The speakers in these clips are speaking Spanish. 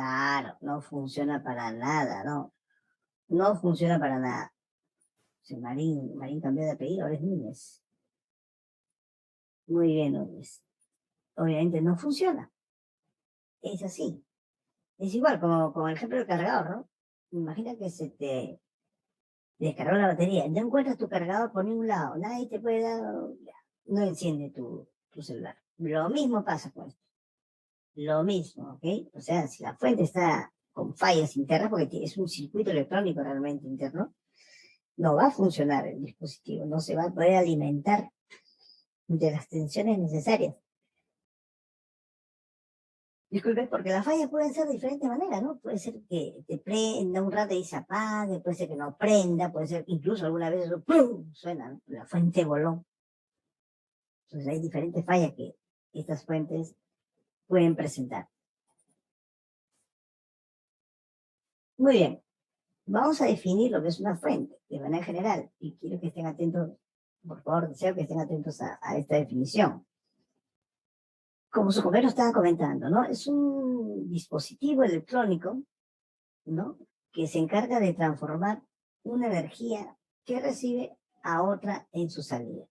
Claro, no funciona para nada, no. No funciona para nada. Sí, Marín cambió de apellido, ahora es Núñez. Muy bien, Núñez. Obviamente no funciona. Es así. Es igual, como el ejemplo del cargador, ¿no? Imagina que se te descargó la batería. No encuentras tu cargador por ningún lado. Nadie te puede dar. No enciende tu celular. Lo mismo pasa con esto. Lo mismo, ¿ok? O sea, si la fuente está con fallas internas, porque es un circuito electrónico realmente interno, no va a funcionar el dispositivo, no se va a poder alimentar de las tensiones necesarias. Disculpe, porque las fallas pueden ser de diferentes maneras, ¿no? Puede ser que te prenda un rato y se apague, puede ser que no prenda, puede ser incluso alguna vez eso, ¡pum! Suena, ¿no? La fuente voló. Entonces hay diferentes fallas que estas fuentes pueden presentar. Muy bien, vamos a definir lo que es una fuente de manera general y quiero que estén atentos, por favor, deseo que estén atentos a esta definición. Como su compañero estaba comentando, ¿no? Es un dispositivo electrónico, ¿no? Que se encarga de transformar una energía que recibe a otra en su salida.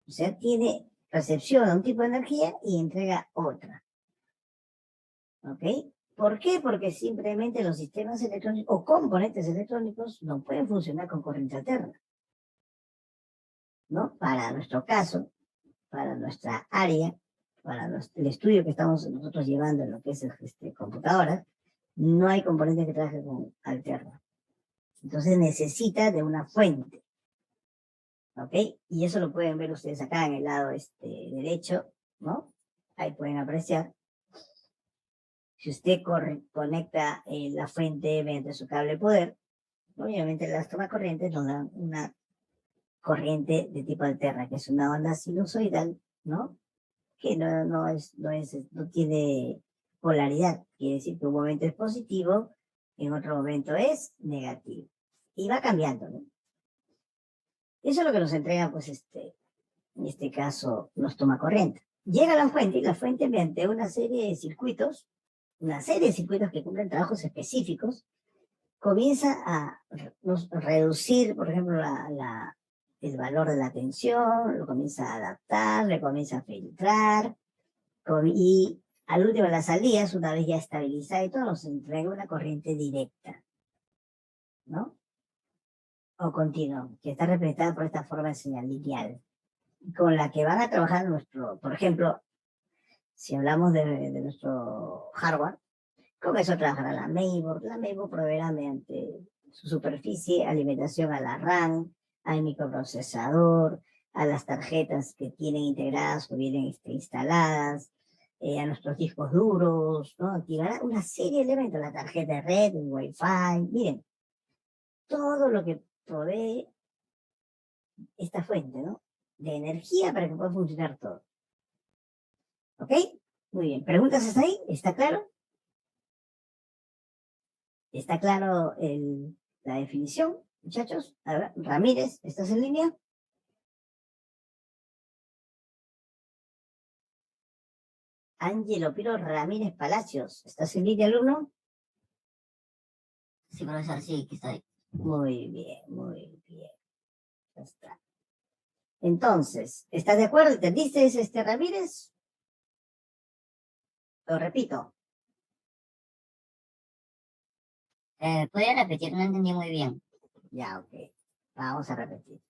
O sea, tiene recepción a un tipo de energía y entrega otra. ¿Ok? ¿Por qué? Porque simplemente los sistemas electrónicos o componentes electrónicos no pueden funcionar con corriente alterna, ¿no? Para nuestro caso, para nuestra área, para el estudio que estamos nosotros llevando en lo que es computadoras, no hay componentes que trabajen con alterna. Entonces necesita de una fuente. ¿Ok? Y eso lo pueden ver ustedes acá en el lado derecho, ¿no? Ahí pueden apreciar. Si usted conecta la fuente mediante su cable poder, obviamente las tomacorrientes nos dan una corriente de tipo alterna, que es una onda sinusoidal, ¿no? Que no tiene polaridad. Quiere decir que un momento es positivo, en otro momento es negativo. Y va cambiando, ¿no? Eso es lo que nos entrega, pues, en este caso, nos toma corriente. Llega a la fuente y la fuente mediante una serie de circuitos que cumplen trabajos específicos, comienza a reducir, por ejemplo, el valor de la tensión, lo comienza a adaptar, le comienza a filtrar, y al último las salidas, una vez ya estabilizada y todo, nos entrega una corriente directa, ¿no? O continua, que está representada por esta forma de señal lineal, con la que van a trabajar por ejemplo, si hablamos de nuestro hardware, con eso trabajará la mainboard. La mainboard proveerá mediante su superficie alimentación a la RAM, al microprocesador, a las tarjetas que tienen integradas o vienen instaladas, a nuestros discos duros, ¿no? Activará una serie de elementos, la tarjeta de red, el Wi-Fi, miren, todo lo que provee esta fuente, ¿no? De energía para que pueda funcionar todo. ¿Ok? Muy bien. ¿Preguntas hasta ahí? ¿Está claro? ¿Está claro la definición, muchachos? A ver, Ramírez, ¿estás en línea? Ángelo Piro Ramírez Palacios, ¿estás en línea, alumno? Sí, profesor, sí, que estoy. Muy bien, muy bien. Ya está. Entonces, ¿estás de acuerdo? ¿Entendiste, Ramírez? Lo repito. ¿Podría repetir? No entendí muy bien. Ya, ok. Vamos a repetir.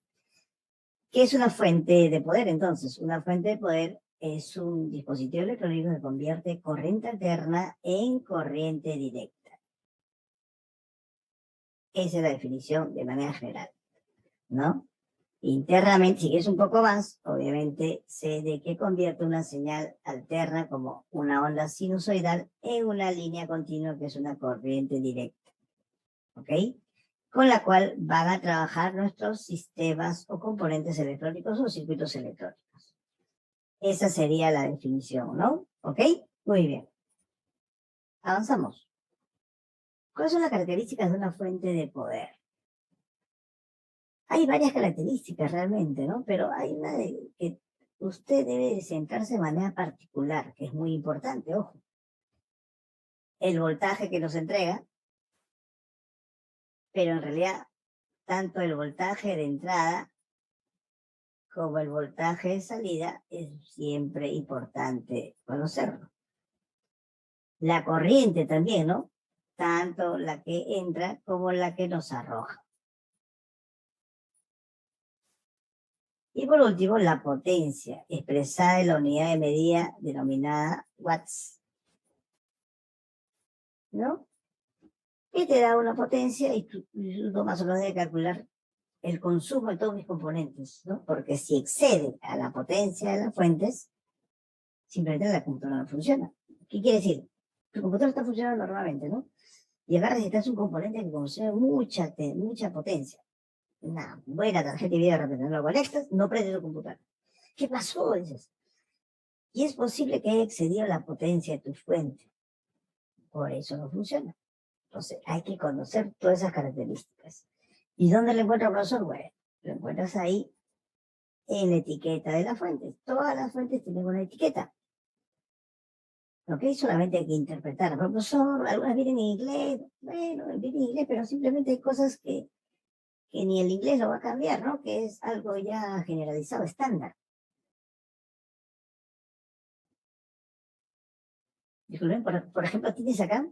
¿Qué es una fuente de poder, entonces? Una fuente de poder es un dispositivo electrónico que convierte corriente alterna en corriente directa. Esa es la definición de manera general, ¿no? Internamente, si quieres un poco más, obviamente sé de que convierte una señal alterna como una onda sinusoidal en una línea continua que es una corriente directa, ¿ok? Con la cual van a trabajar nuestros sistemas o componentes electrónicos o circuitos electrónicos. Esa sería la definición, ¿no? ¿Ok? Muy bien. Avanzamos. ¿Cuáles son las características de una fuente de poder? Hay varias características realmente, ¿no? Pero hay una que usted debe centrarse de manera particular, que es muy importante, ojo. el voltaje que nos entrega, pero en realidad tanto el voltaje de entrada como el voltaje de salida es siempre importante conocerlo. La corriente también, ¿no? Tanto la que entra como la que nos arroja. Y por último, la potencia, expresada en la unidad de medida denominada watts, ¿no? Y te da una potencia y tú más o menos debes calcular el consumo de todos mis componentes, ¿no? Porque si excede a la potencia de las fuentes, simplemente la computadora no funciona. ¿Qué quiere decir? Tu computadora está funcionando normalmente, ¿no? Y acá necesitas un componente que consume mucha potencia. Una buena tarjeta de video de repente no lo conectas, no prende tu computadora. ¿Qué pasó? Dices. Y es posible que haya excedido la potencia de tu fuente. Por eso no funciona. Entonces hay que conocer todas esas características. ¿Y dónde lo encuentro, profesor? Bueno, lo encuentras ahí en la etiqueta de las fuentes. Todas las fuentes tienen una etiqueta. ¿Ok? Solamente hay que interpretar. Profesor, algunas vienen en inglés. Bueno, vienen en inglés, pero simplemente hay cosas que ni el inglés lo va a cambiar, ¿no? Que es algo ya generalizado, estándar. Disculpen, por ejemplo, tienes acá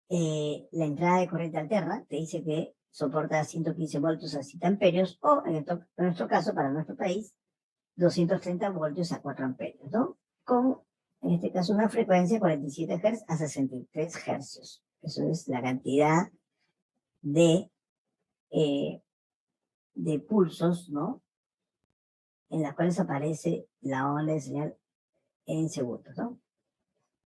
la entrada de corriente alterna, te dice que soporta 115 voltios a 7 amperios, o en nuestro caso, para nuestro país, 230 voltios a 4 amperios, ¿no? Con, en este caso, una frecuencia de 47 Hz a 63 Hz. Eso es la cantidad de, eh, de pulsos, ¿no? En las cuales aparece la onda de señal en segundos, ¿no?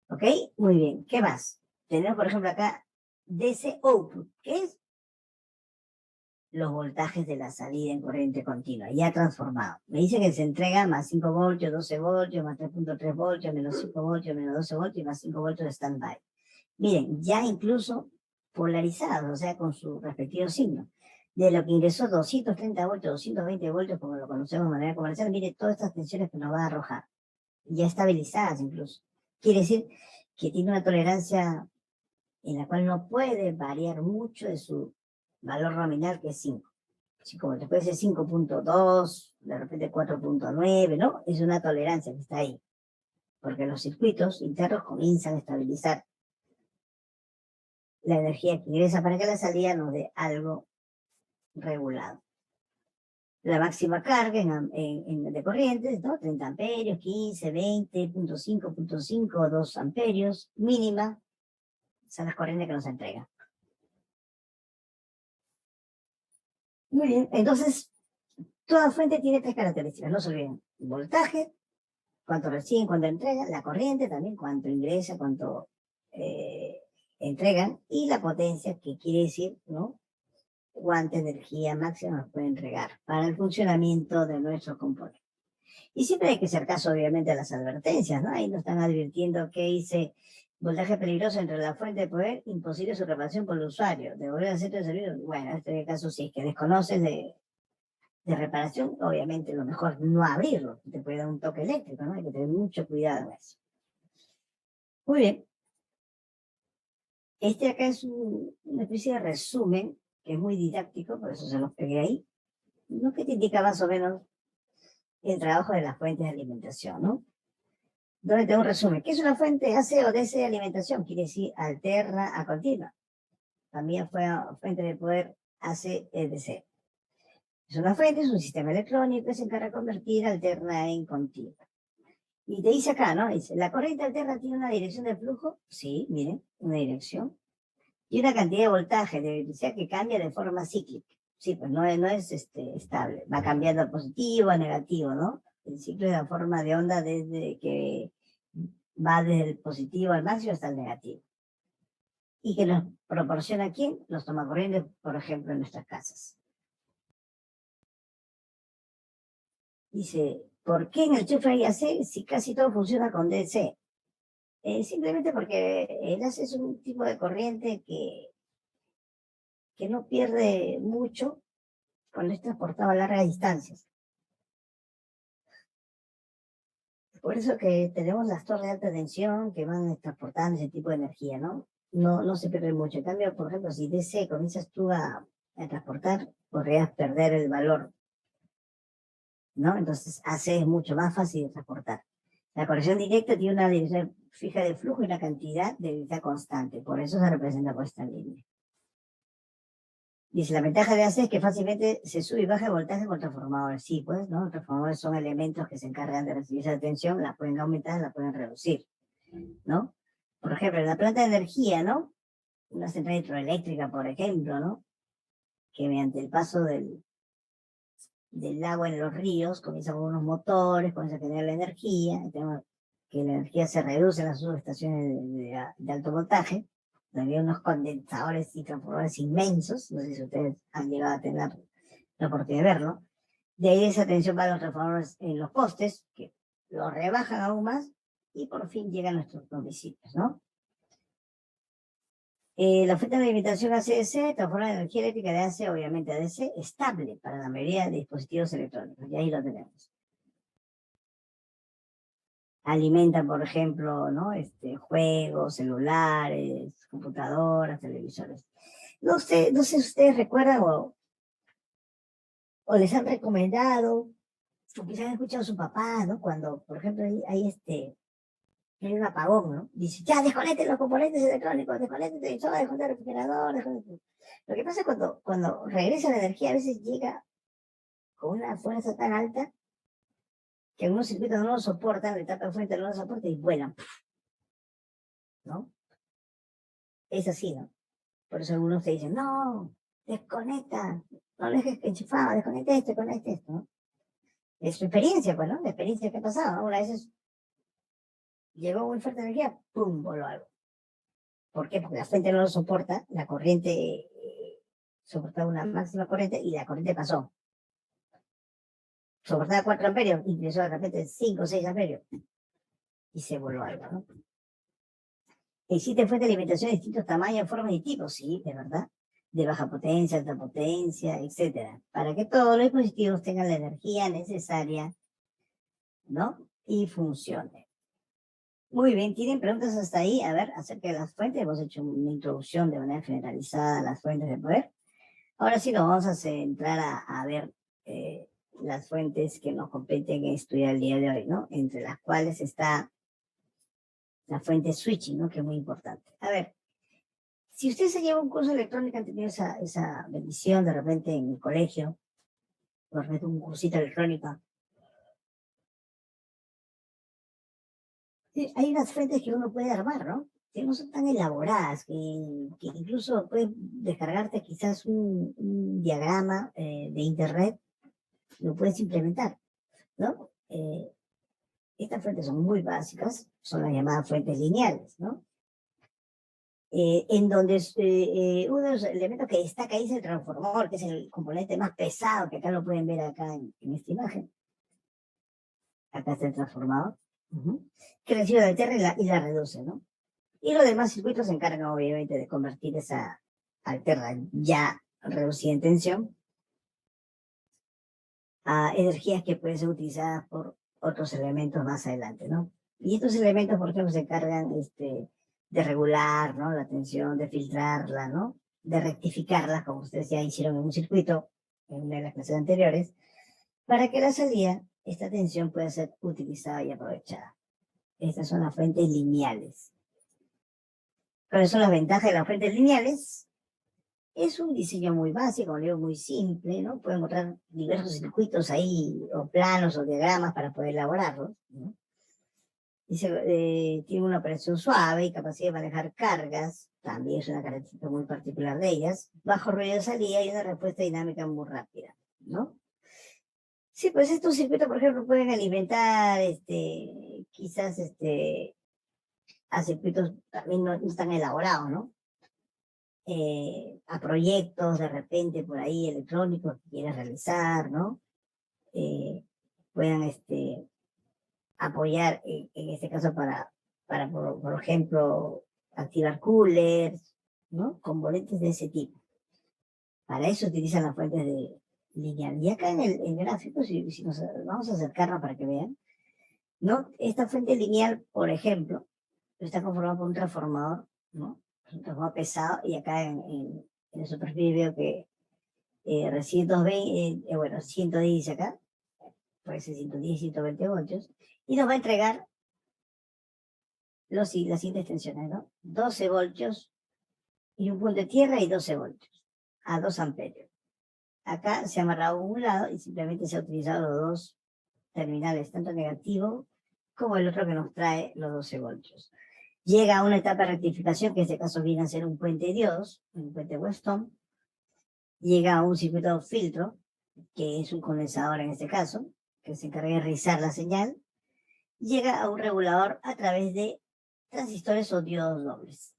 ¿Ok? Muy bien. ¿Qué más? Tenemos, por ejemplo, acá DC output, que es los voltajes de la salida en corriente continua, ya transformado. Me dice que se entrega más 5 voltios, 12 voltios, más 3.3 voltios, menos 5 voltios, menos 12 voltios y más 5 voltios de standby. Miren, ya incluso polarizados, o sea, con su respectivo signo. De lo que ingresó 230 voltios, 220 voltios, como lo conocemos de manera comercial, mire todas estas tensiones que nos va a arrojar. Ya estabilizadas incluso. Quiere decir que tiene una tolerancia en la cual no puede variar mucho de su valor nominal, que es 5. Así como después de 5.2, de repente 4.9, ¿no? Es una tolerancia que está ahí, porque los circuitos internos comienzan a estabilizar la energía que ingresa para que la salida nos dé algo regulado. La máxima carga de corrientes, ¿no? 30 amperios, 15, 20, 0.5, 2 amperios, mínima, son las corrientes que nos entregan. Muy bien, entonces, toda fuente tiene 3 características, no se olviden. Voltaje, cuánto reciben, cuánto entregan, la corriente también, cuánto ingresa, cuánto entregan, y la potencia, que quiere decir, ¿no? Cuánta energía máxima nos puede entregar para el funcionamiento de nuestros componentes. Y siempre hay que hacer caso, obviamente, a las advertencias, ¿no? Ahí nos están advirtiendo que dice voltaje peligroso entre la fuente de poder, imposible su reparación por el usuario, devolver al centro de servicio. Bueno, en este caso, si es que desconoces de reparación, obviamente lo mejor no abrirlo, te puede dar un toque eléctrico, ¿no? Hay que tener mucho cuidado en eso. Muy bien. Este acá es una especie de resumen, que es muy didáctico, por eso se los pegué ahí, ¿no? Que te indica más o menos el trabajo de las fuentes de alimentación, ¿no? Donde tengo un resumen. ¿Qué es una fuente AC o DC de alimentación? Quiere decir alterna a continua. También fue fuente de poder AC-DC. Es una fuente, es un sistema electrónico que se encarga de convertir alterna en continua. Y te dice acá, ¿no? Dice, ¿la corriente alterna tiene una dirección de flujo? Sí, miren, una dirección. Y una cantidad de voltaje, de electricidad que cambia de forma cíclica. Sí, pues no es estable. Va cambiando a positivo, a negativo, ¿no? El ciclo es la forma de onda desde que va desde el positivo al máximo hasta el negativo. Y que nos proporciona ¿quién? Los tomacorrientes, por ejemplo, en nuestras casas. Dice, ¿por qué en el enchufe hay AC si casi todo funciona con DC? Simplemente porque el AC es un tipo de corriente que no pierde mucho cuando es transportado a largas distancias. Por eso que tenemos las torres de alta tensión que van transportando ese tipo de energía, ¿no? No se pierde mucho. En cambio, por ejemplo, si DC comienzas tú a transportar, podrías perder el valor, ¿no? Entonces, AC es mucho más fácil de transportar. La corrección directa tiene una dirección fija de flujo y una cantidad de velocidad constante. Por eso se representa por esta línea. Dice, la ventaja de AC es que fácilmente se sube y baja el voltaje con transformadores. Sí, pues, ¿no? Los transformadores son elementos que se encargan de recibir esa tensión, la pueden aumentar, la pueden reducir, ¿no? Por ejemplo, en la planta de energía, ¿no? Una central hidroeléctrica, por ejemplo, ¿no? Que mediante el paso del agua en los ríos comienza con unos motores, comienza a generar la energía, tenemos que la energía se reduce en las subestaciones de alto voltaje, donde hay unos condensadores y transformadores inmensos, no sé si ustedes han llegado a tener la oportunidad de verlo. De ahí esa tensión va a los transformadores en los postes, que lo rebajan aún más y por fin llegan a nuestros domicilios, ¿no? La fuente de alimentación ACDC transforma la energía eléctrica de AC, obviamente a DC, estable para la mayoría de dispositivos electrónicos. Y ahí lo tenemos. Alimenta, por ejemplo, ¿no? Juegos, celulares, computadoras, televisores. No sé si ustedes recuerdan o les han recomendado, o quizás han escuchado a su papá, ¿no? Cuando, por ejemplo, hay un apagón, ¿no? Dice, ya, desconecten los componentes electrónicos, desconecten el televisor, desconecten el refrigerador, desconecten. Lo que pasa es cuando regresa la energía, a veces llega con una fuerza tan alta que algunos circuitos no lo soportan, la etapa de fuente no lo soporta y vuelan, ¿no? Es así, ¿no? Por eso algunos te dicen, no, desconecta, no lo dejes enchufado, desconecta esto, ¿no? Es su experiencia, pues, ¿no? La experiencia que ha pasado, ¿no? Una vez llegó muy fuerte energía, ¡pum!, voló algo. ¿Por qué? Porque la fuente no lo soporta, la corriente soportaba una máxima corriente y la corriente pasó. Soportaba 4 amperios, ingresó de repente 5 o 6 amperios y se voló algo, ¿no? Existen fuentes de alimentación de distintos tamaños, formas y tipos, sí, de verdad, de baja potencia, alta potencia, etcétera, para que todos los dispositivos tengan la energía necesaria, ¿no? Y funcionen. Muy bien, ¿tienen preguntas hasta ahí? A ver, acerca de las fuentes, hemos hecho una introducción de manera generalizada a las fuentes de poder. Ahora sí nos vamos a centrar a ver las fuentes que nos competen estudiar el día de hoy, ¿no? Entre las cuales está la fuente switching, ¿no? Que es muy importante. A ver, si usted se lleva un curso electrónico, han tenido esa bendición de repente en el colegio, de repente un cursito electrónico, sí, hay unas fuentes que uno puede armar, ¿no? Que no son tan elaboradas, que incluso puedes descargarte quizás un diagrama de internet, lo puedes implementar, ¿no? Estas fuentes son muy básicas, son las llamadas fuentes lineales, ¿no? En donde uno de los elementos que destaca ahí es el transformador, que es el componente más pesado, que acá lo pueden ver acá en esta imagen. Acá está el transformador, que recibe la alterna y la reduce, ¿no? Y los demás circuitos se encargan obviamente de convertir esa alterna ya reducida en tensión a energías que pueden ser utilizadas por otros elementos más adelante, ¿no? Y estos elementos, por ejemplo, se encargan de regular, ¿no? La tensión, de filtrarla, ¿no? De rectificarla, como ustedes ya hicieron en un circuito, en una de las clases anteriores, para que la salida, esta tensión pueda ser utilizada y aprovechada. Estas son las fuentes lineales. ¿Cuáles son las ventajas de las fuentes lineales? Es un diseño muy básico, muy simple, ¿no? Pueden encontrar diversos circuitos ahí, o planos o diagramas para poder elaborarlos, ¿no? Tiene una operación suave y capacidad de manejar cargas, también es una característica muy particular de ellas, bajo ruido de salida y una respuesta dinámica muy rápida, ¿no? Sí, pues estos circuitos, por ejemplo, pueden alimentar, quizás, a circuitos también no tan elaborados, ¿no? A proyectos de repente por ahí electrónicos que quieras realizar, ¿no? Puedan apoyar en este caso para por ejemplo, activar coolers, ¿no? Componentes de ese tipo. Para eso utilizan las fuentes de lineal. Y acá en el gráfico, si nos vamos a acercarnos para que vean, ¿no? Esta fuente lineal, por ejemplo, está conformada por un transformador, ¿no? Es un transformador pesado, y acá en la superficie veo que recibe 220, bueno, 110 acá, puede ser 110, 120 voltios, y nos va a entregar las siguientes tensiones, ¿no? 12 voltios y un punto de tierra y 12 voltios a 2 amperios. Acá se ha amarrado un lado y simplemente se ha utilizado los dos terminales, tanto negativo como el otro que nos trae los 12 voltios. Llega a una etapa de rectificación, que en este caso viene a ser un puente de diodos, un puente Weston. Llega a un circuito de filtro, que es un condensador en este caso, que se encarga de rizar la señal. Llega a un regulador a través de transistores o diodos dobles,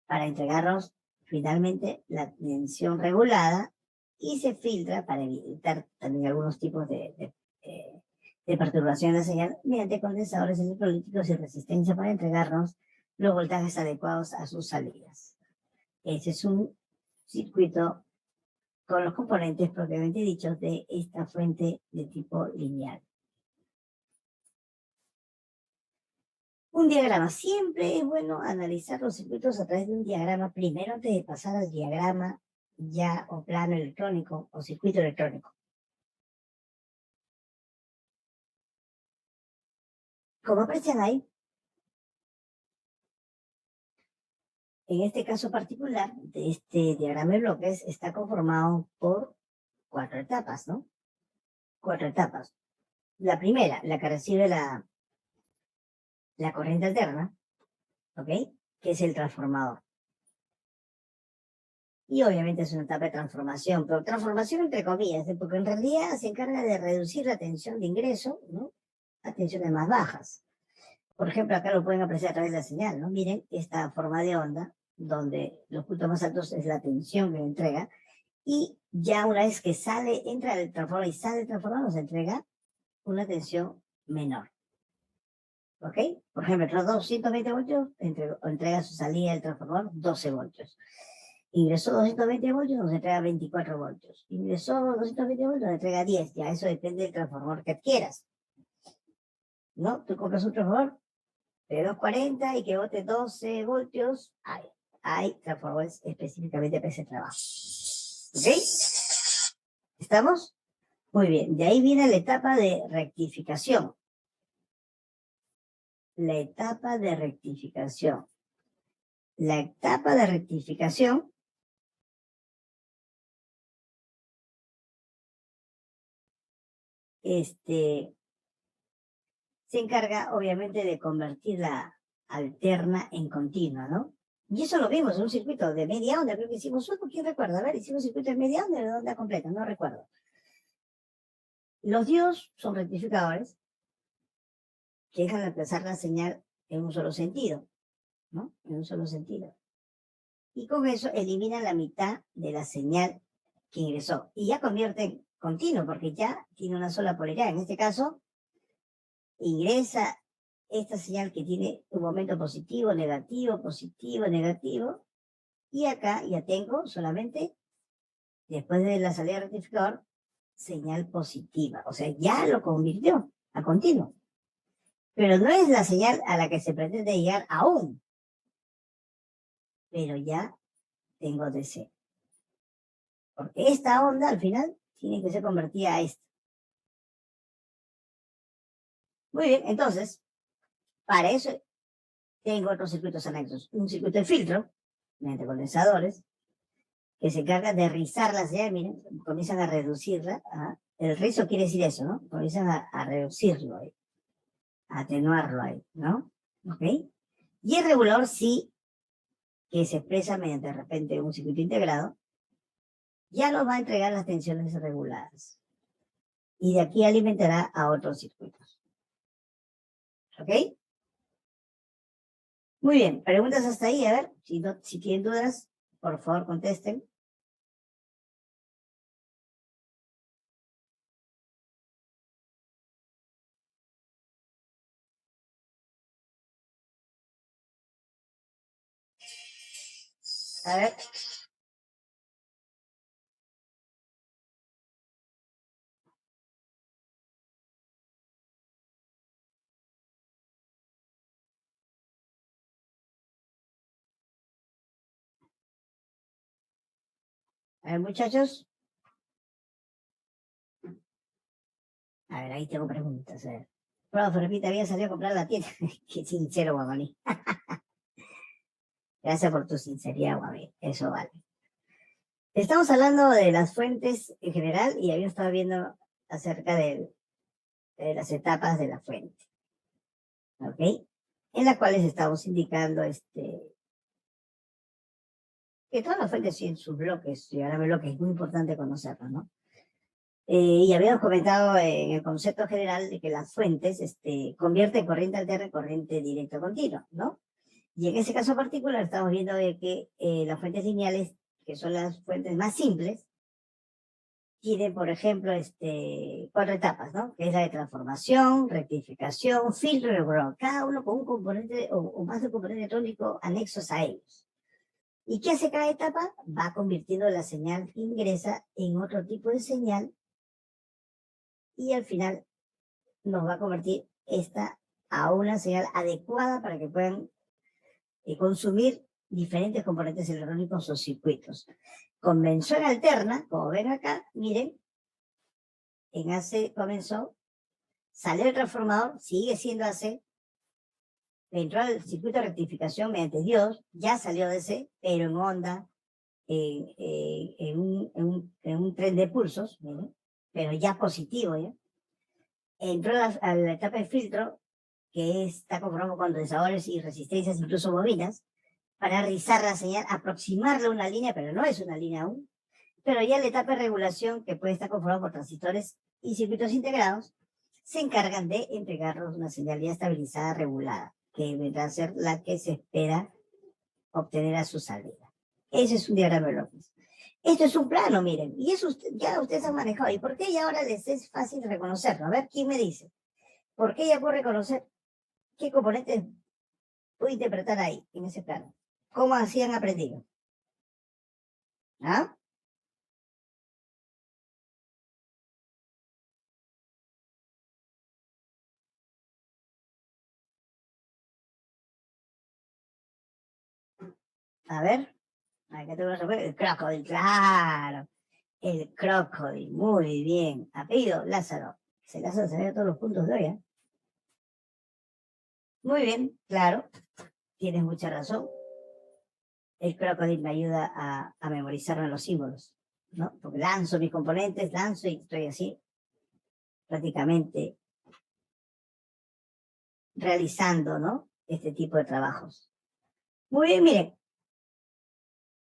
para entregarnos finalmente la tensión regulada, y se filtra para evitar también algunos tipos de perturbación de la señal mediante condensadores electrolíticos y resistencia, para entregarnos los voltajes adecuados a sus salidas. Ese es un circuito con los componentes propiamente dichos de esta fuente de tipo lineal. Un diagrama. Siempre es bueno analizar los circuitos a través de un diagrama primero, antes de pasar al diagrama ya o plano electrónico o circuito electrónico. Como aprecian ahí, en este caso particular de este diagrama de bloques, está conformado por 4 etapas, ¿no? 4 etapas. La primera, la que recibe la corriente alterna, ¿ok? Que es el transformador. Y obviamente es una etapa de transformación, pero transformación entre comillas, porque en realidad se encarga de reducir la tensión de ingreso, ¿no? A tensiones más bajas. Por ejemplo, acá lo pueden apreciar a través de la señal, ¿no? Miren esta forma de onda, donde los puntos más altos es la tensión que entrega, y ya una vez que sale, entra el transformador y sale el transformador, nos entrega una tensión menor. ¿Ok? Por ejemplo, entre los 220 voltios entrega su salida del transformador 12 voltios. Ingresó 220 voltios, nos entrega 24 voltios. Ingresó 220 voltios, nos entrega 10. Ya eso depende del transformador que adquieras, ¿no? Tú compras un transformador de 240 y que bote 12 voltios. Hay transformadores específicamente para ese trabajo. ¿Ok? ¿Estamos? Muy bien. De ahí viene la etapa de rectificación. La etapa de rectificación. La etapa de rectificación se encarga obviamente de convertir la alterna en continua, ¿no? Y eso lo vimos en un circuito de media onda, creo que hicimos uno, ¿quién recuerda? A ver, hicimos un circuito de media onda o de onda completa, no recuerdo. Los diodos son rectificadores que dejan de empezar la señal en un solo sentido, ¿no? En un solo sentido. Y con eso eliminan la mitad de la señal que ingresó. Y ya convierte en continuo, porque ya tiene una sola polaridad. En este caso, ingresa esta señal que tiene un momento positivo, negativo, y acá ya tengo solamente, después de la salida del rectificador, señal positiva. O sea, ya lo convirtió a continuo. Pero no es la señal a la que se pretende llegar aún. Pero ya tengo DC. Porque esta onda al final tiene que ser convertida a esta. Muy bien, entonces, para eso tengo otros circuitos anexos. Un circuito de filtro, mediante condensadores, que se encarga de rizar la señal. Miren, comienzan a reducirla. El rizo quiere decir eso, ¿no? Comienzan a reducirlo ahí, a atenuarlo ahí, ¿no? ¿Ok? Y el regulador sí, que se expresa mediante de repente un circuito integrado, ya nos va a entregar las tensiones reguladas. Y de aquí alimentará a otros circuitos. ¿Ok? Muy bien, preguntas hasta ahí, a ver, si tienen dudas, por favor contesten. A ver. A ver, muchachos. A ver, ahí tengo preguntas. A ver. Profe, repita, había salido a comprar la tienda. Qué sincero, Guamani. Gracias por tu sinceridad, Guamani. Eso vale. Estamos hablando de las fuentes en general y había estado viendo acerca de las etapas de la fuente. ¿Ok? En las cuales estamos indicando que todas las fuentes tienen sus bloques, y ahora bloques es muy importante conocerlos, ¿no? Y habíamos comentado en el concepto general de que las fuentes convierten corriente alterna en corriente directa continua, ¿no? Y en ese caso particular estamos viendo de que las fuentes lineales, que son las fuentes más simples, tienen, por ejemplo, 4 etapas, ¿no? Que es la de transformación, rectificación, filtro y regulador, cada uno con un componente o más de un componente electrónico anexos a ellos. ¿Y qué hace cada etapa? Va convirtiendo la señal que ingresa en otro tipo de señal y al final nos va a convertir esta a una señal adecuada para que puedan consumir diferentes componentes electrónicos o circuitos. Convención alterna, como ven acá, miren, en AC comenzó, salió el transformador, sigue siendo AC, entró al circuito de rectificación mediante diodos, ya salió de DC, pero en onda, en un tren de pulsos, miren, pero ya positivo, ¿ya? Entró a la etapa de filtro, que está conformado con condensadores y resistencias, incluso bobinas, para rizar la señal, aproximarla a una línea, pero no es una línea aún. Pero ya la etapa de regulación, que puede estar conformada por transistores y circuitos integrados, se encargan de entregarnos una señal ya estabilizada, regulada, que vendrá a ser la que se espera obtener a su salida. Ese es un diagrama de bloques. Esto es un plano, miren, y eso ya ustedes han manejado. ¿Y por qué ya ahora les es fácil reconocerlo? A ver, ¿quién me dice? ¿Por qué ya puedo reconocer qué componentes puedo interpretar ahí, en ese plano? ¿Cómo así han aprendido? ¿Ah? A ver, acá tengo una respuesta. El crocodile, claro. El crocodile, muy bien. Apellido, Lázaro. Lázaro se ve todos los puntos de hoy, ¿eh? Muy bien, claro. Tienes mucha razón. El crocodile me ayuda a memorizarme los símbolos, ¿no? Porque lanzo mis componentes, lanzo y estoy así prácticamente realizando, ¿no? Este tipo de trabajos. Muy bien, miren.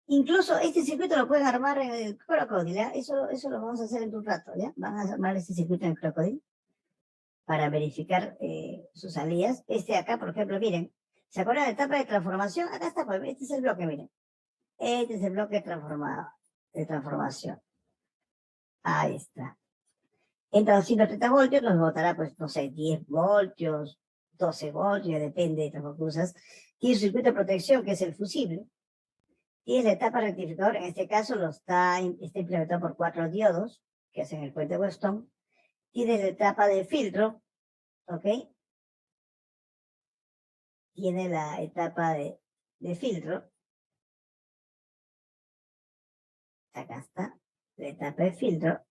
Incluso este circuito lo pueden armar en el Crocodile, ¿ya? Eso lo vamos a hacer en un rato, ¿ya? Van a armar este circuito en el Crocodile para verificar sus salidas. Este de acá, por ejemplo, miren, ¿se acuerdan de la etapa de transformación? Acá está, pues, este es el bloque, miren. Este es el bloque de transformación. Ahí está. Entra a 230 voltios, nos botará, pues, no sé, 10 voltios, 12 voltios, depende de las cosas. Tiene circuito de protección, que es el fusible. Y la etapa rectificador, en este caso, está implementado por 4 diodos, que hacen el puente Weston. Tiene la etapa de filtro, ¿ok? Tiene la etapa de filtro. Acá está, la etapa de filtro.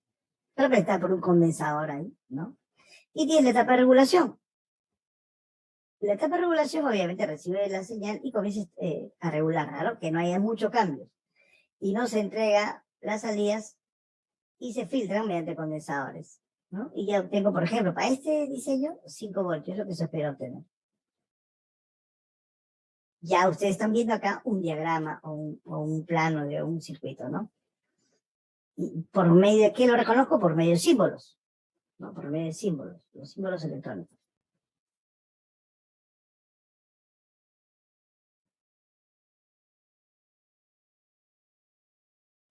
Representada por un condensador ahí, ¿no? Y tiene la etapa de regulación. La etapa de regulación obviamente recibe la señal y comienza a regular, claro, que no haya mucho cambio. Y no se entrega las salidas y se filtran mediante condensadores, ¿no? Y ya obtengo, por ejemplo, para este diseño, 5 voltios, es lo que se espera obtener. Ya ustedes están viendo acá un diagrama o un plano de un circuito, ¿no? Y por medio de qué lo reconozco, por medio de símbolos, ¿no? Por medio de símbolos, los símbolos electrónicos.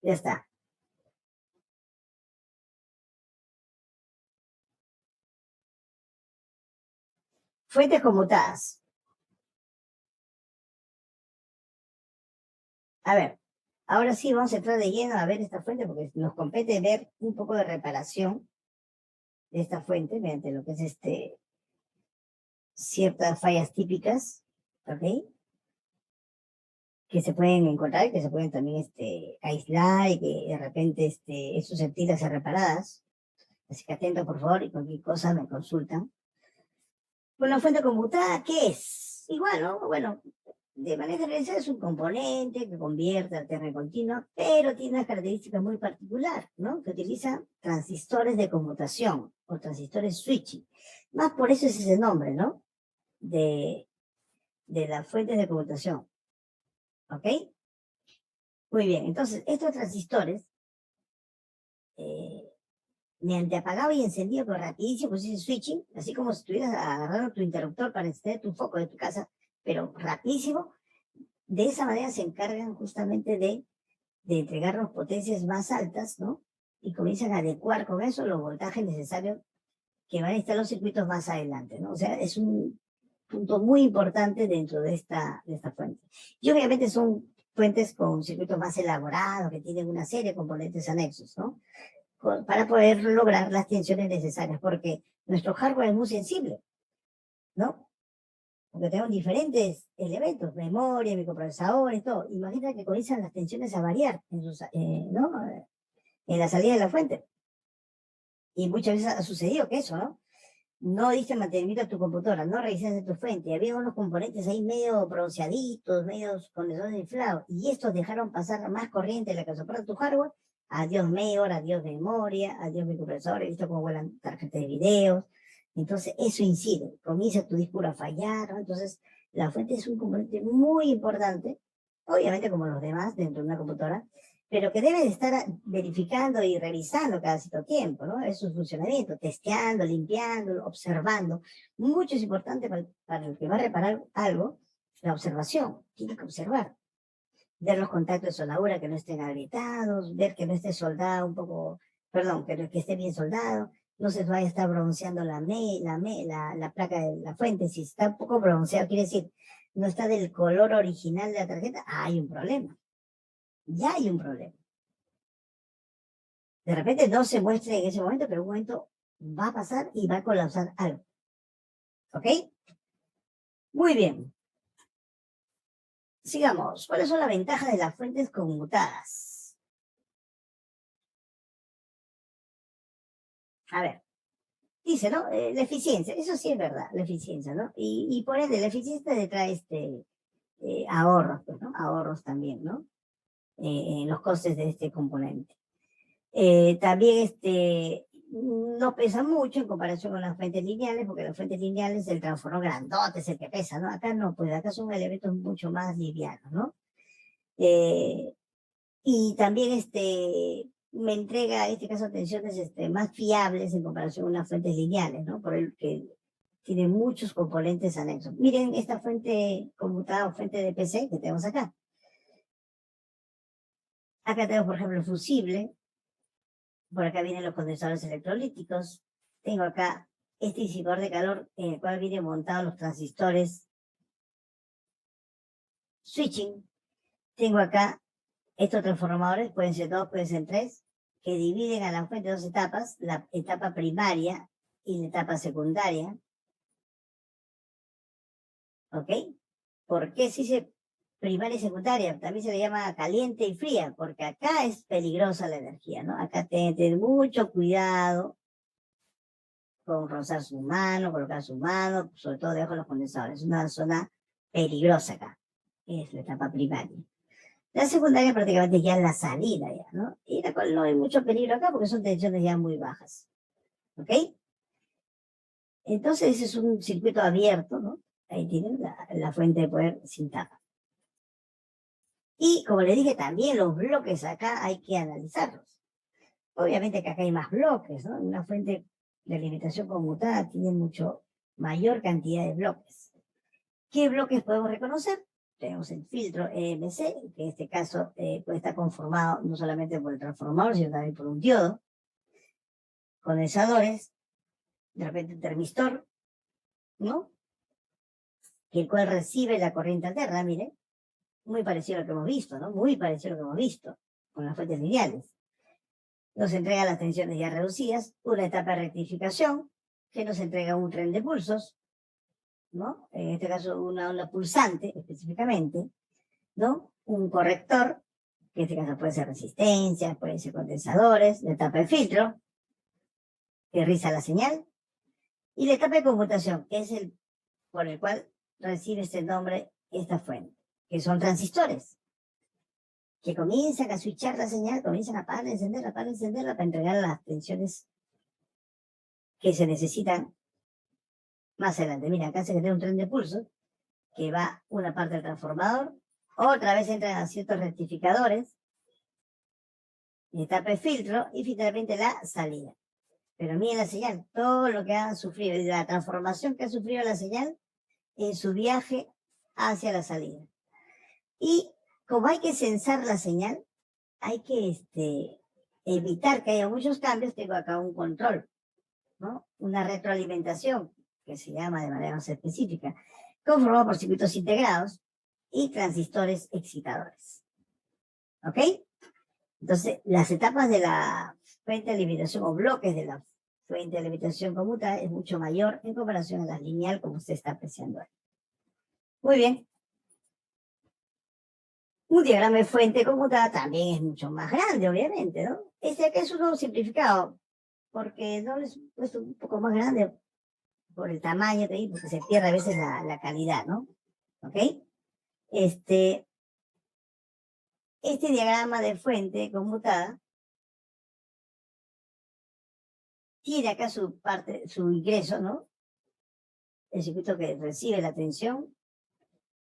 Ya está. Fuentes conmutadas. A ver, ahora sí vamos a entrar de lleno a ver esta fuente porque nos compete ver un poco de reparación de esta fuente mediante lo que es ciertas fallas típicas, ¿ok? que se pueden encontrar, que se pueden también aislar y que de repente es susceptible a ser reparadas. Así que atento, por favor, y cualquier cosa me consultan. Bueno, fuente conmutada, ¿qué es? Igual, ¿no? Bueno, de manera generalizada es un componente que convierte alterna continua, pero tiene una característica muy particular, ¿no? Que utiliza transistores de conmutación o transistores switching. Más por eso es ese nombre, ¿no? De las fuentes de conmutación. ¿Ok? Muy bien, entonces estos transistores, mediante apagado y encendido, pero rapidísimo, pues es switching, así como si estuvieras agarrando tu interruptor para encender tu foco de tu casa, pero rapidísimo, de esa manera se encargan justamente de entregarnos potencias más altas, ¿no? Y comienzan a adecuar con eso los voltajes necesarios que van a estar los circuitos más adelante, ¿no? O sea, es un punto muy importante dentro de esta fuente. Y obviamente son fuentes con circuitos más elaborados, que tienen una serie de componentes anexos, ¿no? Para poder lograr las tensiones necesarias, porque nuestro hardware es muy sensible, ¿no? Porque tenemos diferentes elementos, memoria, microprocesadores, todo. Imagina que comienzan las tensiones a variar ¿no? En la salida de la fuente. Y muchas veces ha sucedido que eso, ¿no? No diste mantenimiento a tu computadora, no revisaste tu fuente, había unos componentes ahí medio bronceaditos, medio con condensadores inflados, y estos dejaron pasar más corriente de la que soporta tu hardware. Adiós mayor, adiós memoria, adiós microprocesador, he visto cómo vuelan tarjetas de videos. Entonces, eso incide, comienza tu disco a fallar, ¿no? Entonces, la fuente es un componente muy importante, obviamente como los demás dentro de una computadora, pero que debe de estar verificando y revisando cada cierto tiempo, ¿no? Es su funcionamiento, testeando, limpiando, observando. Mucho es importante para el que va a reparar algo, la observación. Tiene que observar. Ver los contactos de soldadura que no estén habilitados, ver que no esté soldado un poco, perdón, que esté bien soldado, no se vaya a estar bronceando la placa de la fuente. Si está un poco bronceado, quiere decir, no está del color original de la tarjeta, hay un problema. Ya hay un problema. De repente no se muestre en ese momento, pero en un momento va a pasar y va a colapsar algo. ¿Ok? Muy bien. Sigamos. ¿Cuáles son las ventajas de las fuentes conmutadas? A ver. Dice, ¿no? La eficiencia. Eso sí es verdad, la eficiencia, ¿no? Y por ende, la eficiencia te trae ahorros, pues, ¿no? Ahorros también, ¿no? En los costes de este componente. También no pesa mucho en comparación con las fuentes lineales, porque las fuentes lineales el transformador grandote es el que pesa, ¿no? Acá no, pues acá son elementos mucho más livianos, ¿no? Y también me entrega, en este caso, tensiones más fiables en comparación con las fuentes lineales, ¿no? Por el que tiene muchos componentes anexos. Miren esta fuente conmutada o fuente de PC que tenemos acá. Acá tenemos, por ejemplo, el fusible. Por acá vienen los condensadores electrolíticos. Tengo acá este disipador de calor en el cual vienen montados los transistores switching. Tengo acá estos transformadores, pueden ser dos, pueden ser tres, que dividen a la fuente en dos etapas, la etapa primaria y la etapa secundaria. ¿Ok? ¿Por qué se dice primaria y secundaria? También se le llama caliente y fría, porque acá es peligrosa la energía, ¿no? Acá tiene que tener mucho cuidado con rozar su mano, colocar su mano, sobre todo debajo de los condensadores. Es una zona peligrosa acá. Es la etapa primaria. La secundaria prácticamente ya es la salida, ya, ¿no? Y la cual no hay mucho peligro acá porque son tensiones ya muy bajas. ¿Ok? Entonces ese es un circuito abierto, ¿no? Ahí tienen la fuente de poder sin tapa. Y como le dije, también los bloques acá hay que analizarlos. Obviamente que acá hay más bloques, ¿no? Una fuente de alimentación conmutada tiene mucho mayor cantidad de bloques. ¿Qué bloques podemos reconocer? Tenemos el filtro EMC, que en este caso puede estar conformado no solamente por el transformador, sino también por un diodo, condensadores, de repente un termistor, ¿no? El cual recibe la corriente alterna, mire, muy parecido a lo que hemos visto, ¿no? Muy parecido a lo que hemos visto con las fuentes lineales. Nos entrega las tensiones ya reducidas, una etapa de rectificación, que nos entrega un tren de pulsos, ¿no? En este caso una onda pulsante específicamente, ¿no? Un corrector, que en este caso puede ser resistencia, puede ser condensadores, la etapa de filtro, que riza la señal, y la etapa de conmutación, que es el por el cual recibe este nombre esta fuente, que son transistores, que comienzan a switchar la señal, comienzan a apagar, encenderla para entregar las tensiones que se necesitan más adelante. Mira, acá se genera un tren de pulso que va una parte del transformador, otra vez entran a ciertos rectificadores, etapa de filtro y finalmente la salida. Pero miren la señal, todo lo que ha sufrido, la transformación que ha sufrido la señal en su viaje hacia la salida. Y como hay que censar la señal, hay que evitar que haya muchos cambios. Tengo acá un control, ¿no? Una retroalimentación, que se llama de manera más específica, conformado por circuitos integrados y transistores excitadores. ¿Ok? Entonces, las etapas de la fuente de limitación o bloques de la fuente de limitación conmutada es mucho mayor en comparación a la lineal como usted está apreciando ahí. Muy bien. Un diagrama de fuente conmutada también es mucho más grande, obviamente, ¿no? Este acá es uno simplificado, porque no les he puesto un poco más grande por el tamaño, porque se pierde a veces la calidad, ¿no? ¿Ok? Este diagrama de fuente conmutada tiene acá su parte, su ingreso, ¿no? El circuito que recibe la tensión.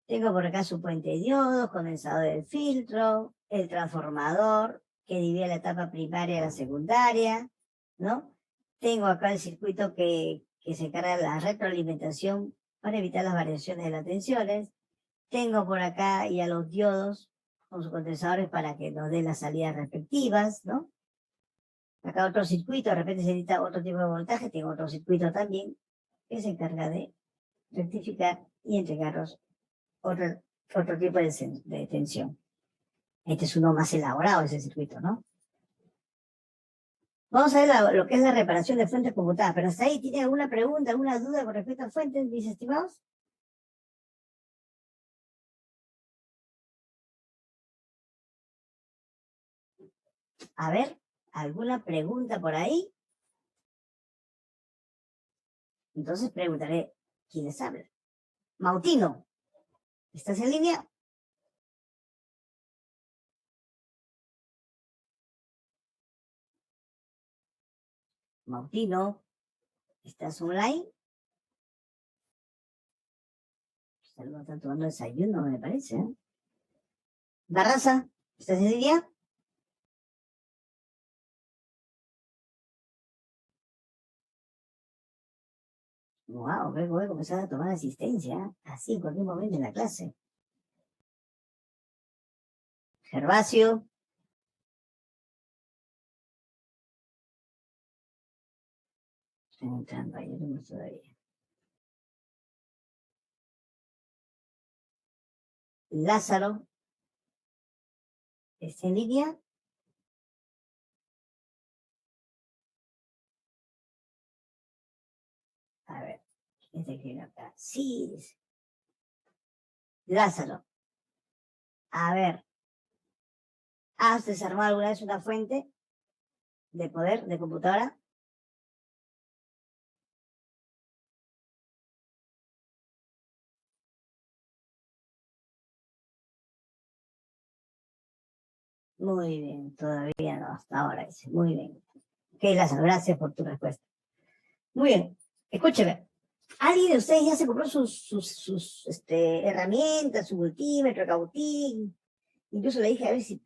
Tengo por acá su puente de diodos, condensador de filtro, el transformador que divide la etapa primaria de la secundaria, ¿no? Tengo acá el circuito que se encarga de la retroalimentación para evitar las variaciones de las tensiones. Tengo por acá ya los diodos con sus condensadores para que nos den las salidas respectivas, ¿no? Acá otro circuito, de repente se necesita otro tipo de voltaje, tengo otro circuito también que se encarga de rectificar y entregarlos otro tipo de tensión. Este es uno más elaborado, ese circuito, ¿no? Vamos a ver lo que es la reparación de fuentes conmutadas, pero hasta ahí, ¿tiene alguna pregunta, alguna duda con respecto a fuentes, mis estimados? A ver, ¿alguna pregunta por ahí? Entonces preguntaré, ¿quién les habla? Mautino, ¿estás en línea? Mautino, ¿estás online? Saludos, están tomando desayuno, me parece, ¿eh? Barraza, ¿estás en línea? Wow, creo que voy a comenzar a tomar asistencia, ¿eh? Así en cualquier momento en la clase. Gervasio. Están entrando ahí, no todavía. Lázaro, ¿está en línea? A ver, ¿quién se escribe acá? Sí, Lázaro. A ver, ¿has desarmado alguna vez una fuente de poder de computadora? Muy bien, todavía no, hasta ahora dice. Muy bien. Ok, Lázaro, gracias por tu respuesta. Muy bien, escúcheme. ¿Alguien de ustedes ya se compró sus herramientas, su multímetro, cautín? Incluso le dije a ver si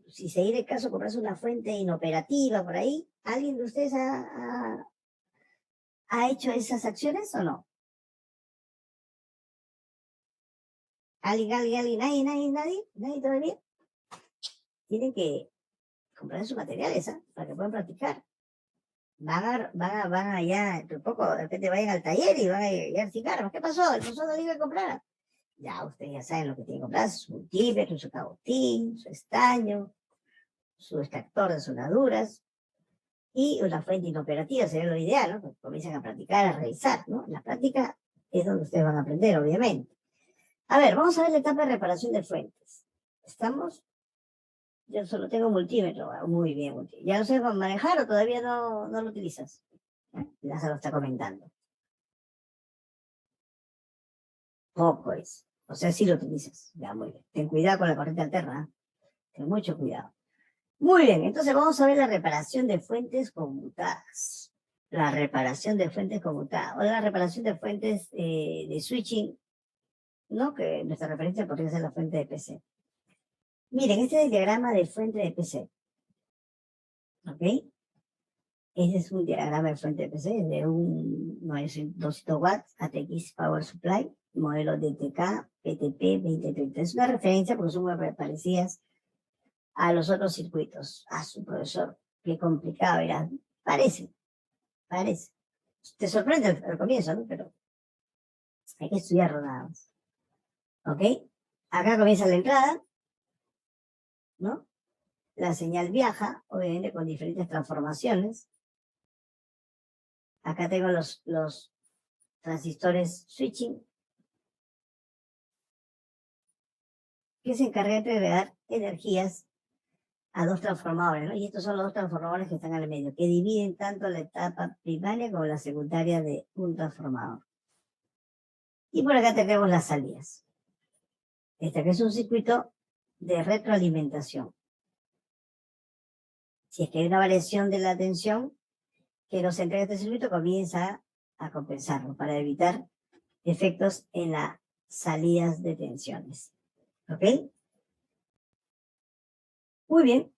se iba el caso comprarse una fuente inoperativa por ahí. ¿Alguien de ustedes ha hecho esas acciones o no? ¿Nadie todavía? Tienen que comprar sus materiales, ¿eh? Para que puedan practicar. Van allá, un poco, de repente vayan al taller y van a llegar sin carros. ¿Qué pasó? El profesor no le iba a comprar. Ya, ustedes ya saben lo que tienen que comprar: su multímetro, su cabotín, su estaño, su extractor de soldaduras y una fuente inoperativa sería lo ideal, ¿no? Porque comienzan a practicar, a revisar, ¿no? La práctica es donde ustedes van a aprender, obviamente. A ver, vamos a ver la etapa de reparación de fuentes. ¿Estamos? Yo solo tengo multímetro. Muy bien, multímetro. ¿Ya lo sé manejar o todavía no lo utilizas? Ya se lo está comentando. Poco es. O sea, sí lo utilizas. Ya, muy bien. Ten cuidado con la corriente alterna. Ten mucho cuidado. Muy bien, entonces vamos a ver la reparación de fuentes conmutadas. La reparación de fuentes conmutadas. O la reparación de fuentes de switching, ¿no? Que nuestra referencia podría ser la fuente de PC. Miren, este es el diagrama de fuente de PC. ¿Ok? Este es un diagrama de fuente de PC de un 200 watts ATX Power Supply, modelo DTK PTP 2030. Es una referencia porque son muy parecidas a los otros circuitos. A su profesor, qué complicado era. Parece. Te sorprende al comienzo, ¿no? Pero hay que estudiar rodados. ¿Ok? Acá comienza la entrada, ¿no? La señal viaja, obviamente con diferentes transformaciones. Acá tengo los transistores switching, que se encargan de dar energías a dos transformadores, ¿no? Y estos son los dos transformadores que están al medio, que dividen tanto la etapa primaria como la secundaria de un transformador. Y por acá tenemos las salidas. Este que es un circuito de retroalimentación. Si es que hay una variación de la tensión que nos entrega este circuito, comienza a compensarlo para evitar efectos en las salidas de tensiones. ¿Ok? Muy bien.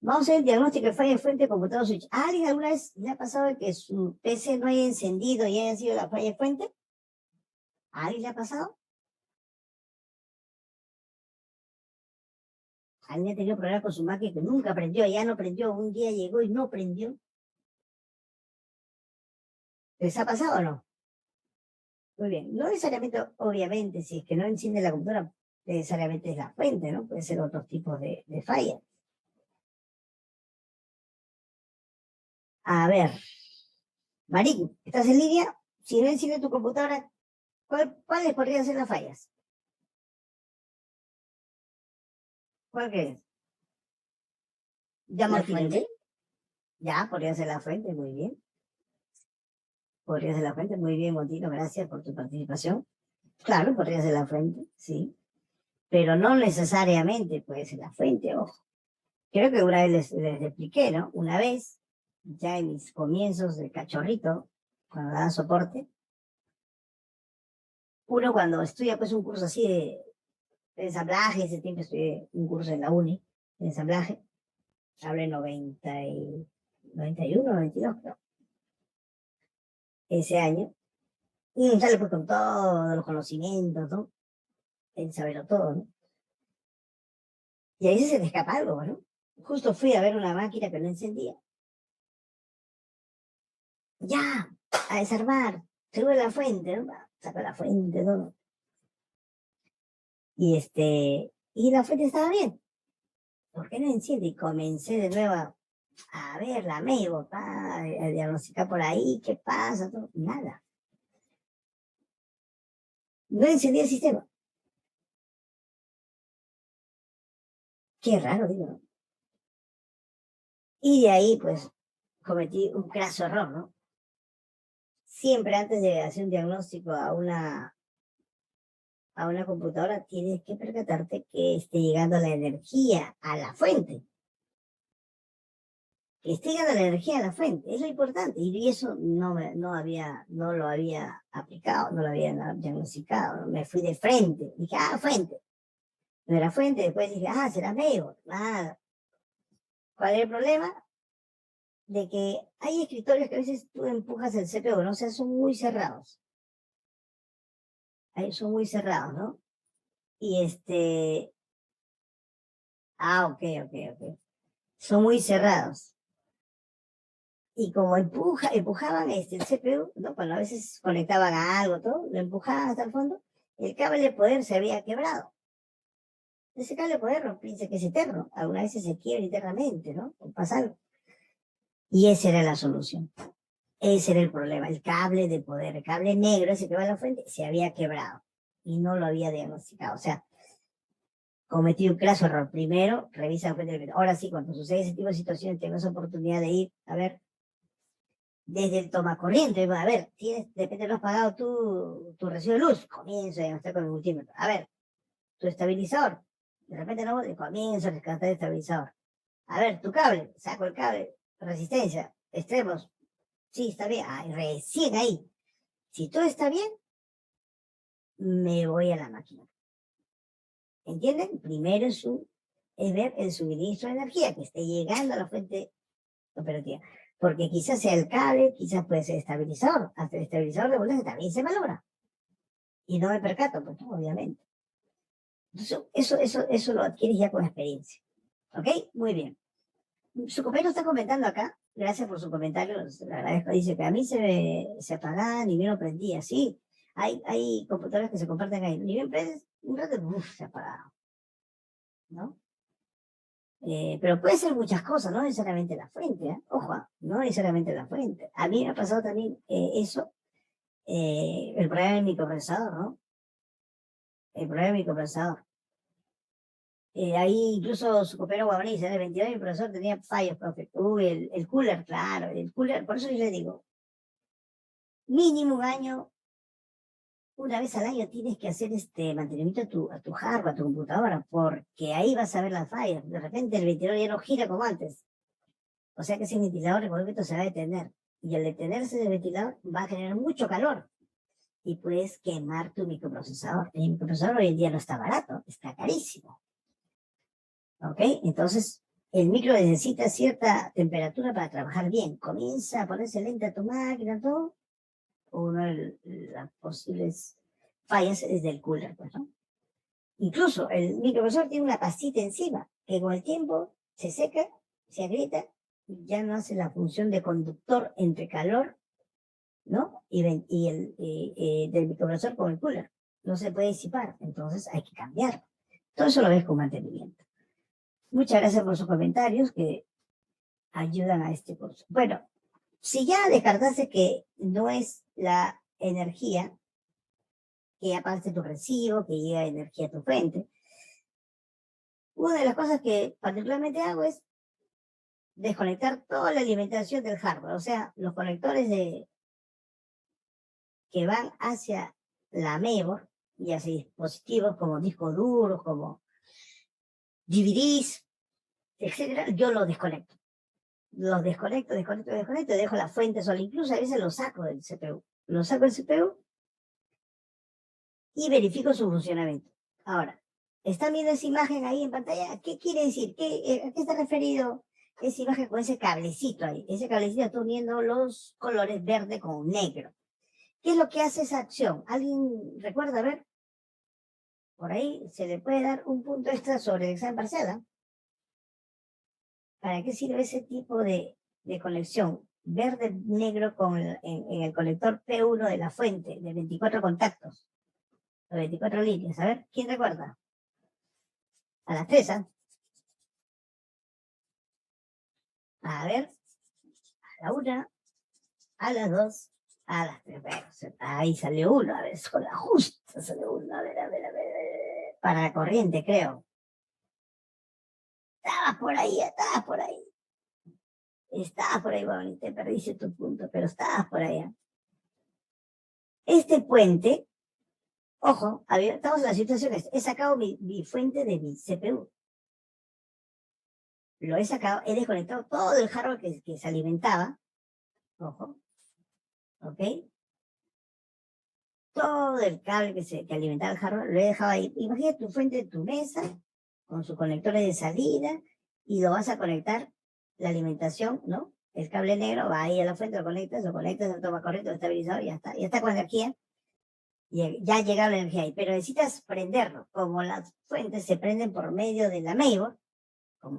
Vamos a ver el diagnóstico de falla de fuente de computador switch. ¿A alguien alguna vez le ha pasado que su PC no haya encendido y haya sido la falla de fuente? ¿A alguien le ha pasado? ¿Alguien ha tenido problemas con su máquina que nunca prendió, ya no prendió, un día llegó y no prendió? ¿Les ha pasado o no? Muy bien. No necesariamente, obviamente, si es que no enciende la computadora, necesariamente es la fuente, ¿no? Puede ser otros tipos de falla. A ver, Marín, ¿estás en línea? Si no enciende tu computadora, ¿cuáles podrían ser las fallas? ¿Cuál crees? ¿Ya ¿La Martínez? fuente? Ya, podría ser la fuente, muy bien. Podría ser la fuente, muy bien, Montino, gracias por tu participación. Claro, podría ser la fuente, sí. Pero no necesariamente puede ser la fuente, ojo. Creo que una vez les expliqué, ¿no? Una vez, ya en mis comienzos de cachorrito, cuando daba soporte, uno cuando estudia pues un curso así de ensamblaje, ese tiempo estudié un curso en la uni, de ensamblaje, hablé 91, 92, creo, ese año, y sale pues con todos los conocimientos, ¿no? El saberlo todo, ¿no? Y ahí se te escapa algo, ¿no? Justo fui a ver una máquina que no encendía. Ya, a desarmar, seguro la fuente, ¿no? Saca la fuente, todo. Y la fuente estaba bien. ¿Por qué no enciende? Y comencé de nuevo a ver la Meibo, a diagnosticar por ahí, qué pasa, todo. Nada. No encendía el sistema. Qué raro, digo, ¿no? Y de ahí, pues, cometí un craso error, ¿no? Siempre antes de hacer un diagnóstico a una computadora, tienes que percatarte que esté llegando la energía a la fuente. Que esté llegando la energía a la fuente, es lo importante. Y eso no lo había aplicado, no lo había diagnosticado. Me fui de frente. Dije, fuente. No era fuente, después dije, será medio. Nada. ¿Cuál es el problema? De que hay escritorios que a veces tú empujas el CPU, ¿no? O sea, son muy cerrados. Ahí son muy cerrados, ¿no? Y ok. Son muy cerrados. Y como empujaban el CPU, ¿no? Cuando a veces conectaban a algo, todo, lo empujaban hasta el fondo, el cable de poder se había quebrado. Ese cable de poder piensa que es eterno. Algunas veces se quiebra internamente, ¿no? O pasa algo. Y esa era la solución. Ese era el problema. El cable de poder, el cable negro ese que va a la fuente, se había quebrado. Y no lo había diagnosticado. O sea, cometido un craso error. Primero, revisa la fuente del crédito. Ahora sí, cuando sucede ese tipo de situaciones, tengas oportunidad de ir, a ver, desde el tomacorriente, a ver, de repente no has pagado tu recibo de luz, comienza a gastar con el multímetro. A ver, tu estabilizador, de repente no, comienza a rescatar el estabilizador. A ver, tu cable, saco el cable, resistencia, extremos, sí, está bien, recién ahí. Si todo está bien, me voy a la máquina. ¿Entienden? Primero es ver el suministro de energía que esté llegando a la fuente operativa. Porque quizás sea el cable, quizás puede ser estabilizador. Hasta el estabilizador de voltaje también se malogra. Y no me percato, pues no, obviamente. Entonces, eso lo adquieres ya con experiencia. ¿Ok? Muy bien. Su compañero está comentando acá, gracias por su comentario, le agradezco, dice que a mí se apagaba ni bien lo prendía, sí, hay computadoras que se comparten ahí, ni bien prendes, un rato, se apagaba, ¿no? Pero puede ser muchas cosas, no necesariamente la fuente, ¿eh? Ojo, no necesariamente la fuente. A mí me ha pasado también eso, el problema del microprocesador, ¿no? El problema del microprocesador. Ahí incluso su compañero Guavaní dice, el 22 mi profesor tenía fallos, profe. Uy, el cooler, claro, el cooler, por eso yo le digo, mínimo un año, una vez al año tienes que hacer este mantenimiento a tu hardware, a tu computadora, porque ahí vas a ver las fallas. De repente el ventilador ya no gira como antes. O sea que ese ventilador en momento se va a detener. Y al detenerse del ventilador va a generar mucho calor. Y puedes quemar tu microprocesador. El microprocesador hoy en día no está barato, está carísimo. ¿Ok? Entonces, el micro necesita cierta temperatura para trabajar bien. Comienza a ponerse lenta tu máquina, todo. Una de las posibles fallas es del cooler, pues, ¿no? Incluso el microprocesor tiene una pastita encima que con el tiempo se seca, se agrieta, y ya no hace la función de conductor entre calor, ¿no? Y del microprocesor con el cooler. No se puede disipar, entonces hay que cambiarlo. Todo eso lo ves con mantenimiento. Muchas gracias por sus comentarios que ayudan a este curso. Bueno, si ya descartaste que no es la energía que apagaste tu recibo, que llega energía a tu fuente, una de las cosas que particularmente hago es desconectar toda la alimentación del hardware, o sea, los conectores que van hacia la mainboard y hacia dispositivos como discos duros, como DVDs, etcétera, yo los desconecto. Los desconecto, dejo la fuente sola. Incluso a veces los saco del CPU. Los saco del CPU y verifico su funcionamiento. Ahora, ¿están viendo esa imagen ahí en pantalla? ¿Qué quiere decir? ¿A qué está referido esa imagen con ese cablecito ahí? Ese cablecito está uniendo los colores verde con negro. ¿Qué es lo que hace esa acción? ¿Alguien recuerda? A ver, por ahí se le puede dar un punto extra sobre el examen parcial, ¿eh? ¿Para qué sirve ese tipo de conexión? Verde-negro en el conector P1 de la fuente, de 24 contactos, de 24 líneas. A ver, ¿quién recuerda? A las 3, ¿eh? A ver, a la 1, a las 2, a las 3. Bueno, ahí salió uno, a ver, con la justa salió uno. A ver. Para la corriente, creo. Estabas por ahí. Estabas por ahí, bueno, te perdiste tu punto, pero estabas por allá. Este puente, ojo, estamos en la situación, he sacado mi fuente de mi CPU. Lo he sacado, he desconectado todo el hardware que se alimentaba. Ojo. ¿Ok? Todo el cable que alimentaba el hardware lo he dejado ahí. Imagina tu fuente de tu mesa con sus conectores de salida y lo vas a conectar la alimentación, ¿no? El cable negro va ahí a la fuente, lo conectas, el toma corriente, el estabilizador, ya está con energía. Y ya llega la energía ahí, pero necesitas prenderlo. Como las fuentes se prenden por medio de la mainboard,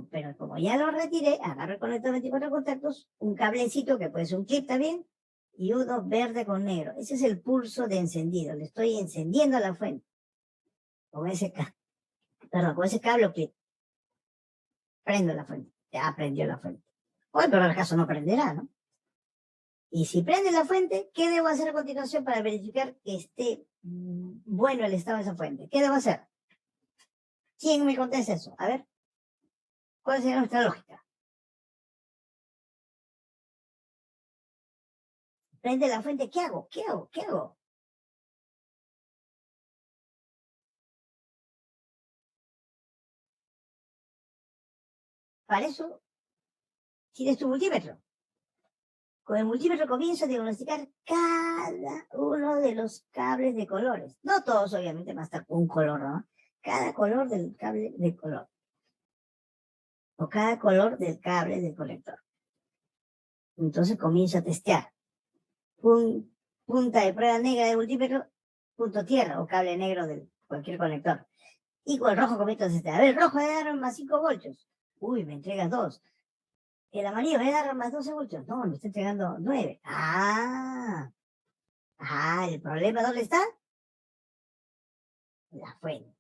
pero como ya lo retiré, agarro el conector de 24 contactos, un cablecito que puede ser un clip también, y uno verde con negro. Ese es el pulso de encendido. Le estoy encendiendo la fuente con ese cable o clip. Prendo la fuente. Ya prendió la fuente. O en el caso no prenderá, ¿no? Y si prende la fuente, ¿qué debo hacer a continuación para verificar que esté bueno el estado de esa fuente? ¿Qué debo hacer? ¿Quién me contesta eso? A ver, ¿cuál sería nuestra lógica? Prende la fuente, ¿qué hago? ¿Qué hago? ¿Qué hago? Para eso tienes tu multímetro. Con el multímetro comienzo a diagnosticar cada uno de los cables de colores. No todos, obviamente, va a estar un color, ¿no? Cada color del cable de color. O cada color del cable del conector. Entonces comienzo a testear. Punta de prueba negra de multímetro, punto tierra o cable negro de cualquier conector. Y con el rojo comienzo a testear. A ver, el rojo debe dar más 5 voltios. Uy, me entregas 2. El amarillo debe dar más 12 voltios. No, me está entregando 9. ¿El problema dónde está? La fuente.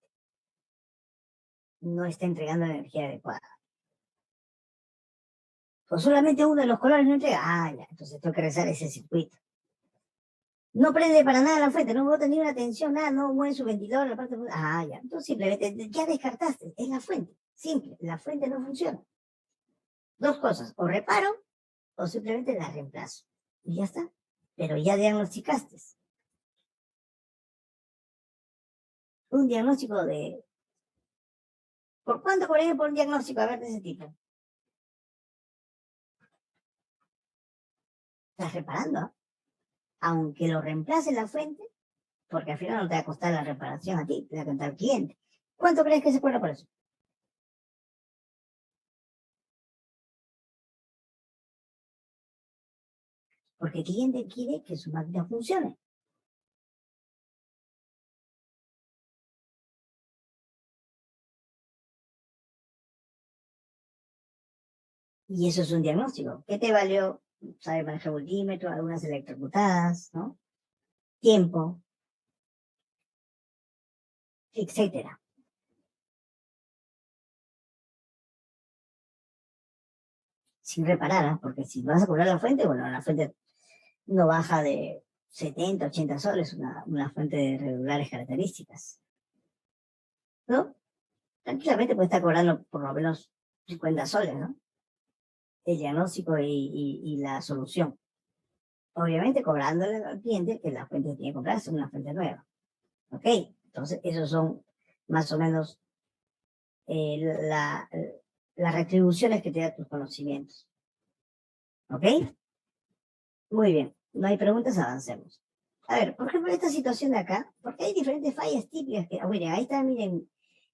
No está entregando la energía adecuada. O solamente uno de los colores no entrega. Ya, entonces tengo que rezar ese circuito. No prende para nada la fuente, no bota ni una tensión, nada, no mueve su ventilador, la parte. Ya. Entonces simplemente ya descartaste, es la fuente. Simple, la fuente no funciona. Dos cosas, o reparo o simplemente la reemplazo. Y ya está. Pero ya diagnosticaste. Un diagnóstico de. ¿Por cuánto cobraría por un diagnóstico? A ver, de ese tipo. Estás reparando. Aunque lo reemplace la fuente, porque al final no te va a costar la reparación a ti, te va a costar al cliente. ¿Cuánto crees que se cobra por eso? Porque el cliente quiere que su máquina funcione. Y eso es un diagnóstico. ¿Qué te valió? Saber manejar multímetro, algunas electrocutadas, ¿no? Tiempo, etcétera. Sin reparar, ¿eh? Porque si vas a cobrar la fuente, bueno, la fuente no baja de 70, 80 soles, una fuente de regulares características, ¿no? Tranquilamente puede estar cobrando por lo menos 50 soles, ¿no? El diagnóstico y la solución. Obviamente cobrándole al cliente que la fuente tiene que comprarse una fuente nueva. ¿Ok? Entonces, esos son más o menos las retribuciones que te da tus conocimientos. ¿Ok? Muy bien. No hay preguntas, avancemos. A ver, por ejemplo, esta situación de acá, porque hay diferentes fallas típicas que, miren, ahí está, miren,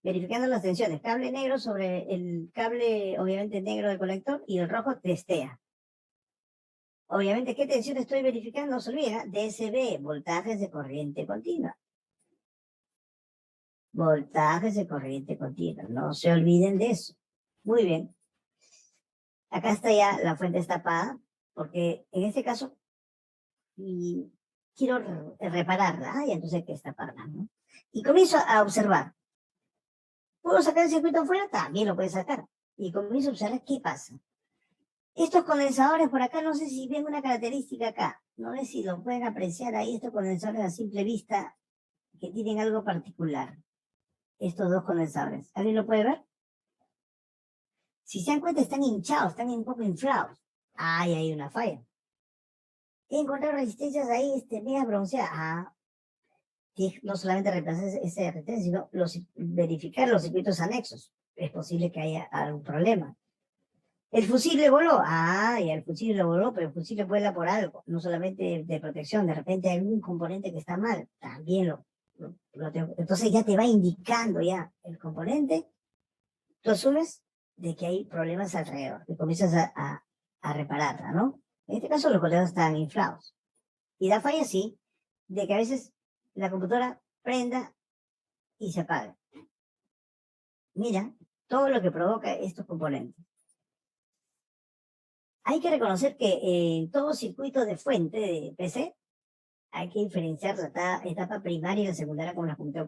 verificando las tensiones. Cable negro sobre el cable, obviamente, negro del conector y el rojo testea. Obviamente, ¿qué tensión estoy verificando? No se olvida, DSB, voltajes de corriente continua. Voltajes de corriente continua. No se olviden de eso. Muy bien. Acá está ya la fuente destapada, porque en este caso y quiero repararla. Y entonces hay que destaparla, ¿no? Y comienzo a observar. ¿Puedo sacar el circuito afuera? También lo puedes sacar. Y comienzo a observar qué pasa. Estos condensadores por acá, no sé si ven una característica acá. No sé si lo pueden apreciar ahí, estos condensadores a simple vista que tienen algo particular. Estos dos condensadores. ¿Alguien lo puede ver? Si se dan cuenta, están hinchados, están un poco inflados. Ahí hay una falla. He encontrado resistencias ahí, media bronceadas. No solamente reemplazar ese RT, sino verificar los circuitos anexos. Es posible que haya algún problema. ¿El fusible voló? Y el fusible voló, pero el fusible vuela por algo, no solamente de protección. De repente hay algún componente que está mal, también lo tengo. Entonces ya te va indicando ya el componente. Tú asumes de que hay problemas alrededor, y comienzas a repararla, ¿no? En este caso los colegas están inflados. Y da falla, sí, de que a veces la computadora prenda y se apaga. Mira todo lo que provoca estos componentes. Hay que reconocer que en todo circuito de fuente de PC hay que diferenciar la etapa primaria y la secundaria, como las comenté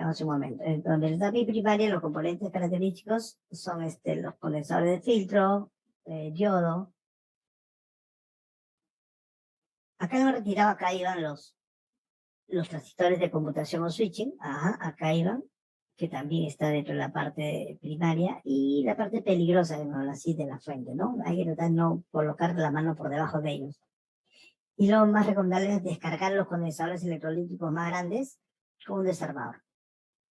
hace un momento. Donde la etapa primaria, los componentes característicos son los condensadores de filtro, diodo. Acá no retirado, acá iban los transistores de conmutación o switching. Acá iban. que también está dentro de la parte primaria, y la parte peligrosa, así, de la fuente, ¿no? Hay que tratar de no colocar la mano por debajo de ellos. Y lo más recomendable es descargar los condensadores electrolíticos más grandes con un desarmador.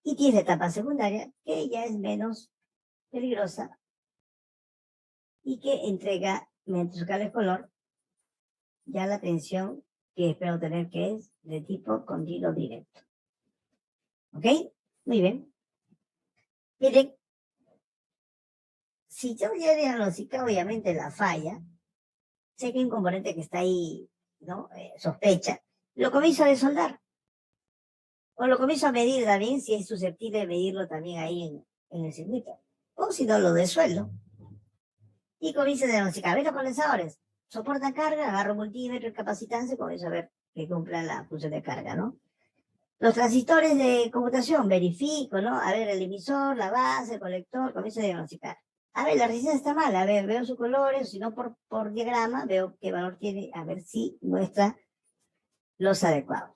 Y tienes la etapa secundaria, que ya es menos peligrosa y que entrega, mediante su cable color, ya la tensión que espero tener, que es de tipo continuo directo. ¿Ok? Muy bien. Miren, si yo ya he diagnosticado obviamente la falla, sé que hay un componente que está ahí, ¿no? Sospecha, lo comienzo a desoldar. O lo comienzo a medir también, si es susceptible de medirlo también ahí en el circuito. O si no, lo desueldo. Y comienzo a diagnosticar. A ver los condensadores. Soportan carga, agarro multímetro y capacitancia y comienzo a ver que cumplan la función de carga, ¿no? Los transistores de computación, verifico, ¿no? A ver, el emisor, la base, el colector, comienzo a diagnosticar. A ver, la resistencia está mal, a ver, veo sus colores, si no por diagrama, veo qué valor tiene, a ver si muestra los adecuados.